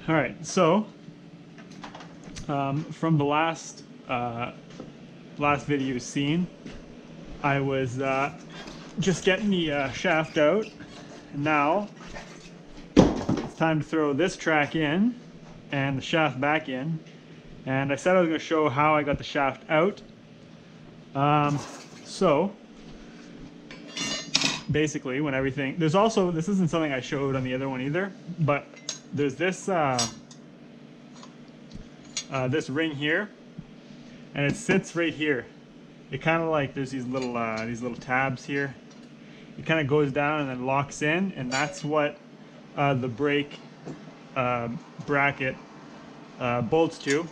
All right, so from the last video you've seen, I was just getting the shaft out, and now it's time to throw this track in and the shaft back in. And I said I was going to show how I got the shaft out. So basically, when everything, there's also, this isn't something I showed on the other one either, but there's this this ring here, and it sits right here. It kind of like, there's these little tabs here. It kind of goes down and then locks in, and that's what the brake bracket bolts to.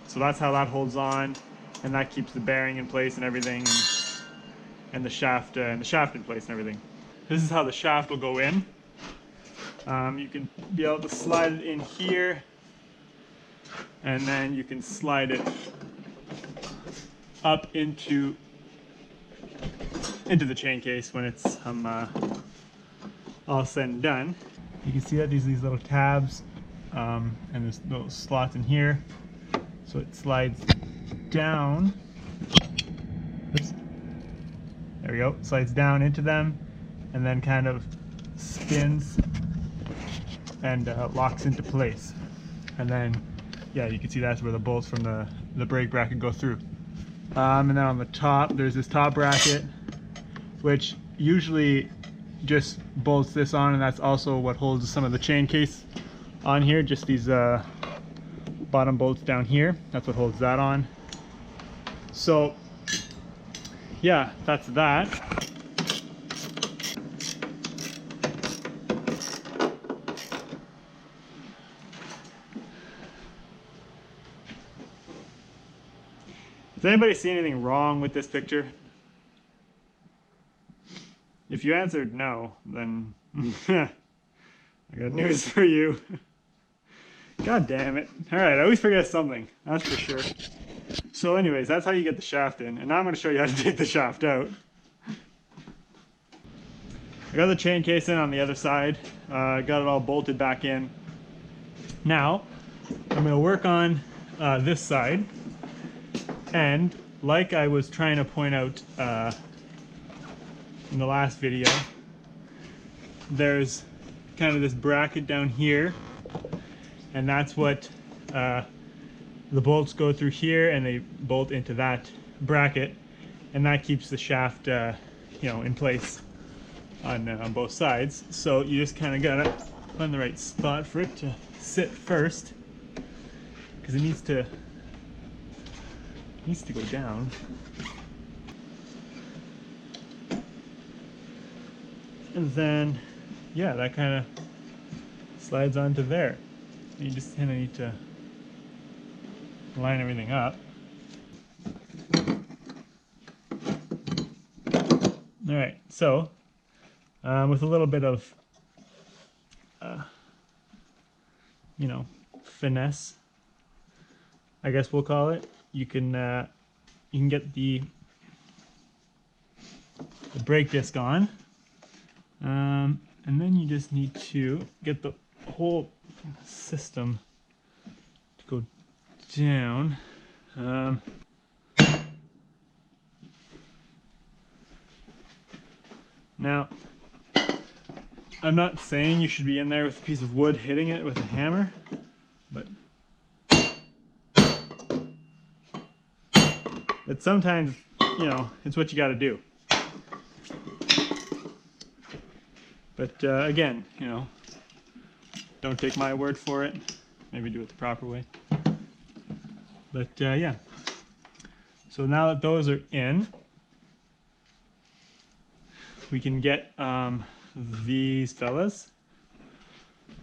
So that's how that holds on, and that keeps the bearing in place and everything, and the shaft in place and everything. This is how the shaft will go in. You can be able to slide it in here, and then you can slide it up into the chain case when it's all said and done. You can see that these little tabs, and there's little slots in here, so it slides down. Oops. There we go. Slides down into them, and then kind of spins and locks into place. And then, yeah, you can see that's where the bolts from the brake bracket go through. And then on the top, there's this top bracket, which usually just bolts this on, and that's also what holds some of the chain case on here. Just these bottom bolts down here. That's what holds that on. So, yeah, that's that. Does anybody see anything wrong with this picture? If you answered no, then I got news for you. God damn it. Alright, I always forget something, that's for sure. So anyways, that's how you get the shaft in, and now I'm going to show you how to take the shaft out. I got the chain case in on the other side, got it all bolted back in. Now, I'm going to work on this side. And like I was trying to point out in the last video, there's kind of this bracket down here, and that's what the bolts go through here, and they bolt into that bracket, and that keeps the shaft you know, in place on both sides. So you just kind of gotta find the right spot for it to sit first, because it needs to go down. And then, yeah, that kind of slides onto there. You just kind of need to line everything up. All right, so with a little bit of, you know, finesse, I guess we'll call it, you can get the brake disc on, and then you just need to get the whole system to go down. Now, I'm not saying you should be in there with a piece of wood hitting it with a hammer, but sometimes, you know, it's what you got to do. But again, you know, don't take my word for it. Maybe do it the proper way. But yeah. So now that those are in, we can get these fellas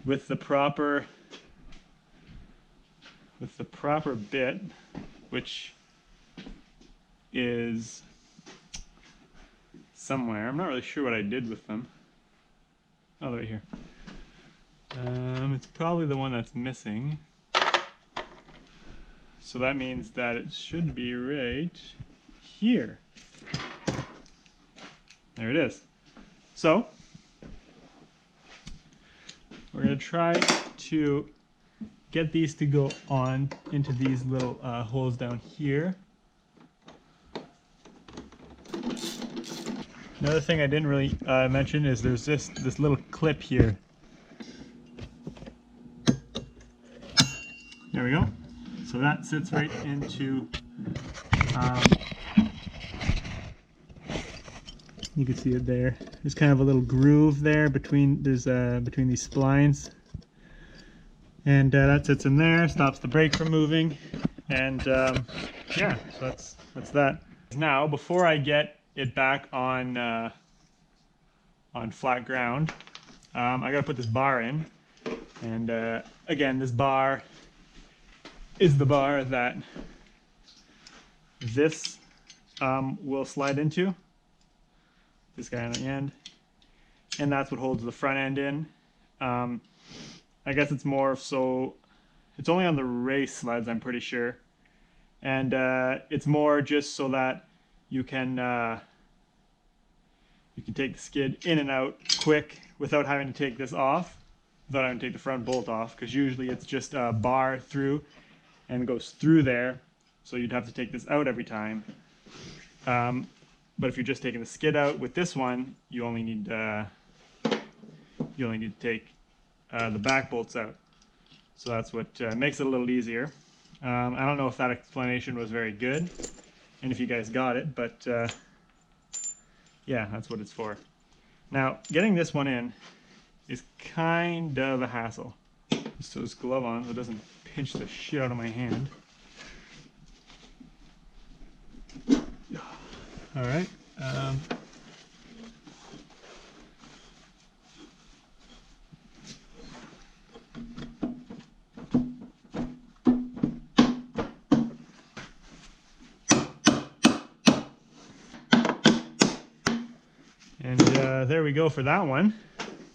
with the proper bit, which is somewhere. I'm not really sure what I did with them. Oh, they're right here. It's probably the one that's missing. So that means that it should be right here. There it is. So we're going to try to get these to go on into these little holes down here. Another thing I didn't really mention is there's this little clip here. There we go. So that sits right into, you can see it there. There's kind of a little groove there between these splines, and that sits in there, stops the brake from moving, and yeah, so that's that. Now, before I get it back on flat ground, I gotta put this bar in, and again, this bar is the bar that this will slide into, this guy on the end, and that's what holds the front end in. I guess it's more so, it's only on the race sleds, I'm pretty sure, and it's more just so that you can take the skid in and out quick without having to take this off, without having to take the front bolt off, because usually it's just a bar through and goes through there, so you'd have to take this out every time. But if you're just taking the skid out with this one, you only need to take the back bolts out. So that's what makes it a little easier. I don't know if that explanation was very good, and if you guys got it, but yeah, that's what it's for. Now, getting this one in is kind of a hassle. Just throw this glove on so it doesn't pinch the shit out of my hand. All right. And there we go for that one.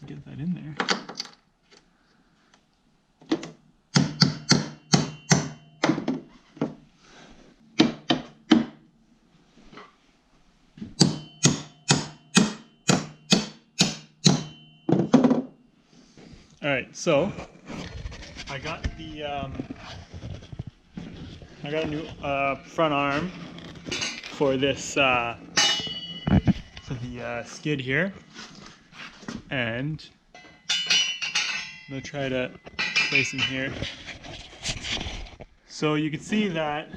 Get that in there. All right, so I got a new front arm for this for the skid here, and I'm gonna try to place him here. So you can see that,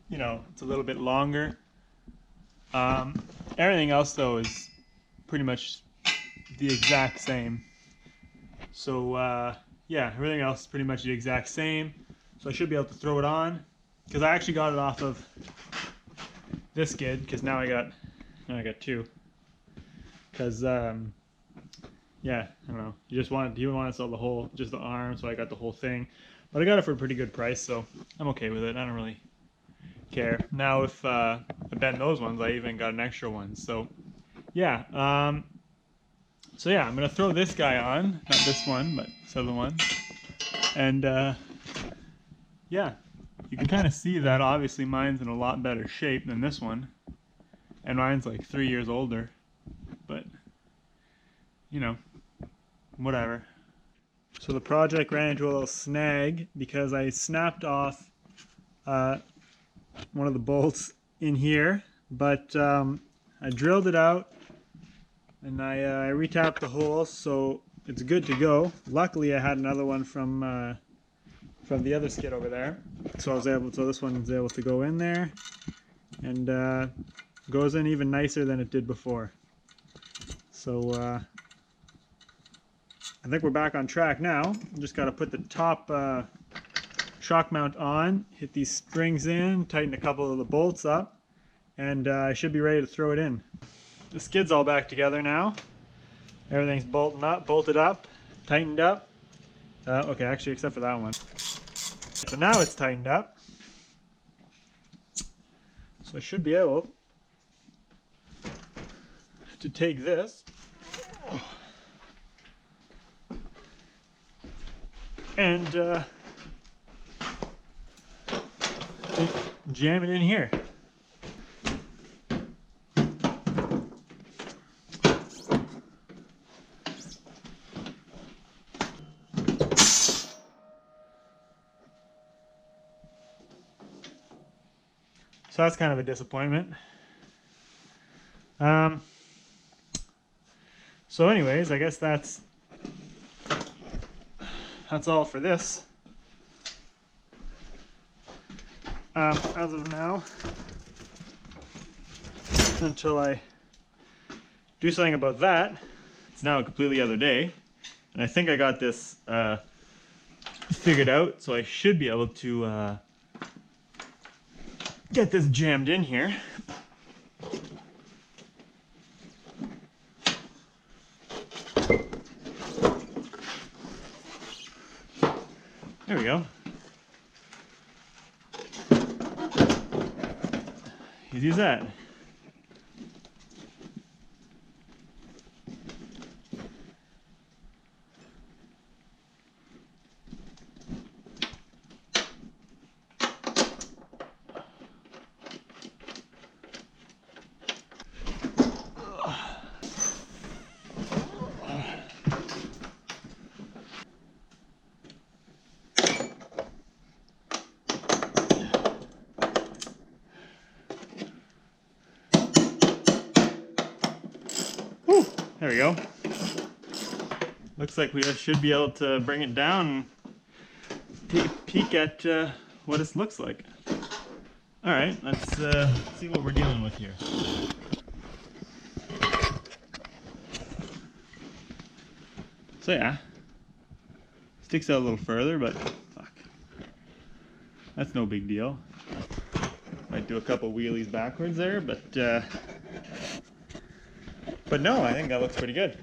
you know, it's a little bit longer. Everything else though is pretty much the exact same. So yeah, everything else is pretty much the exact same. So I should be able to throw it on, because I actually got it off of this skid, because now I got two. Because yeah, I don't know. You wanted to sell the whole, just the arm, so I got the whole thing. But I got it for a pretty good price, so I'm okay with it. I don't really care. Now if I bend those ones, I even got an extra one. So yeah. So yeah, I'm gonna throw this guy on, not this one, but this other one, and yeah, you can kind of see that obviously mine's in a lot better shape than this one, and mine's like 3 years older, but you know, whatever. So the project ran into a little snag because I snapped off one of the bolts in here, but I drilled it out. And I retapped the hole, so it's good to go. Luckily, I had another one from the other skid over there, so this one's able to go in there, and goes in even nicer than it did before. So I think we're back on track now. Just got to put the top shock mount on, hit these springs in, tighten a couple of the bolts up, and I should be ready to throw it in. The skid's all back together now. Everything's bolted up, tightened up. Okay, actually, except for that one. So now it's tightened up. So I should be able to take this and jam it in here. So that's kind of a disappointment. So anyways, I guess that's all for this. As of now, until I do something about that, it's now a completely other day, and I think I got this figured out, so I should be able to get this jammed in here. There we go. Easy as that. Whew, there we go. Looks like we should be able to bring it down and take a peek at what this looks like. Alright, let's see what we're dealing with here. So yeah, sticks out a little further, but fuck, that's no big deal. Might do a couple wheelies backwards there, but no, I think that looks pretty good.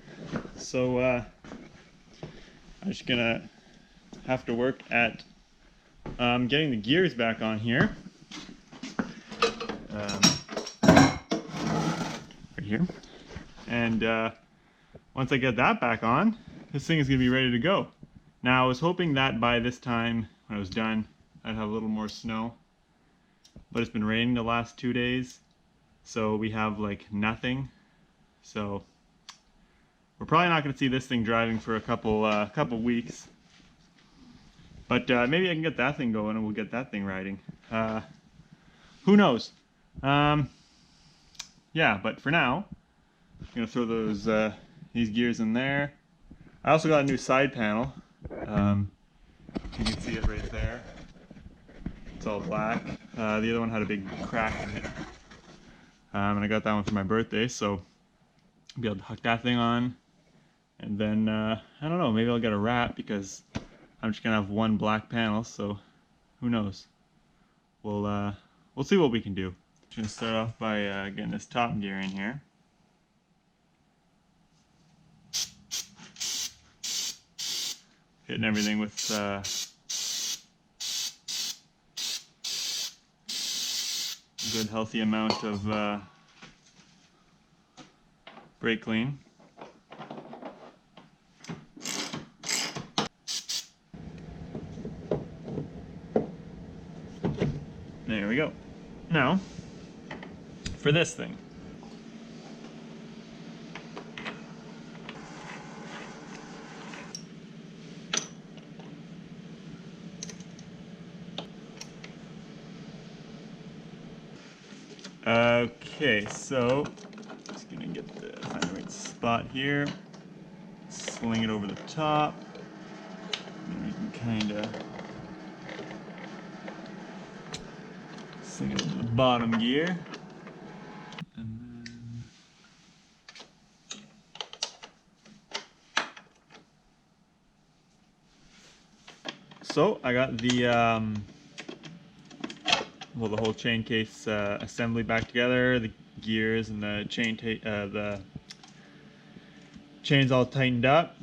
So I'm just gonna have to work at getting the gears back on here. Right here. And once I get that back on, this thing is gonna be ready to go. Now I was hoping that by this time, when I was done, I'd have a little more snow. But it's been raining the last 2 days, so we have like nothing. So we're probably not going to see this thing driving for a couple weeks. But maybe I can get that thing going and we'll get that thing riding. Who knows? Yeah, but for now, I'm going to throw those these gears in there. I also got a new side panel. You can see it right there. It's all black. The other one had a big crack in it. And I got that one for my birthday, so I'll be able to hook that thing on. And then, I don't know, maybe I'll get a wrap because I'm just going to have one black panel, so who knows. We'll see what we can do. Just going to start off by getting this top gear in here. Hitting everything with a good healthy amount of brake clean. There we go. Now, for this thing. Okay, so just gonna find the right spot here. Swing it over the top. And we can kind of swing it over the bottom gear. And then so I got the the whole chain case assembly back together, the gears and the chains all tightened up,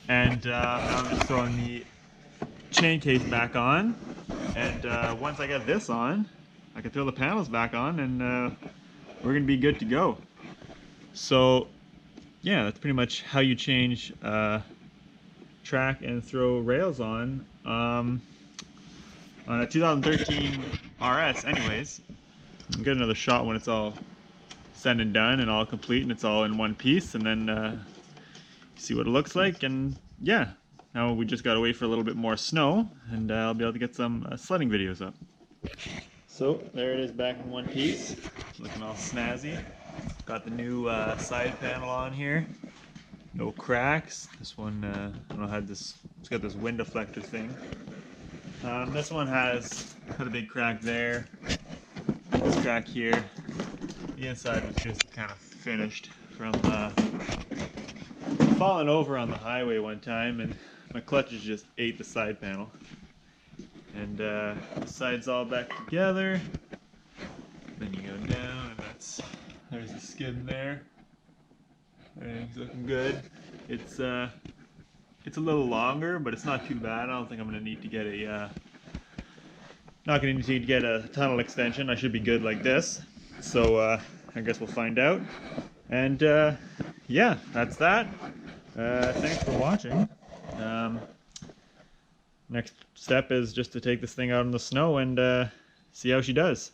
and now I'm just throwing the chain case back on, and once I get this on, I can throw the panels back on, and we're gonna be good to go. So yeah, that's pretty much how you change track and throw rails on a 2013 RS anyways. I'll get another shot when it's all said and done and all complete and it's all in one piece, and then see what it looks like. And yeah, now we just gotta wait for a little bit more snow, and I'll be able to get some sledding videos up. So there it is back in one piece, looking all snazzy. Got the new side panel on here. No cracks. This one, I don't know, had this. It's got this wind deflector thing. This one has a big crack there. This crack here. The inside was just kind of finished from falling over on the highway one time, and my clutches just ate the side panel. And the side's all back together. Then you go down, and there's the skid there. Everything's looking good. It's a little longer, but it's not too bad. I don't think I'm gonna need to get not gonna need to get a tunnel extension. I should be good like this. So I guess we'll find out. And yeah, that's that. Thanks for watching. Next step is just to take this thing out in the snow and see how she does.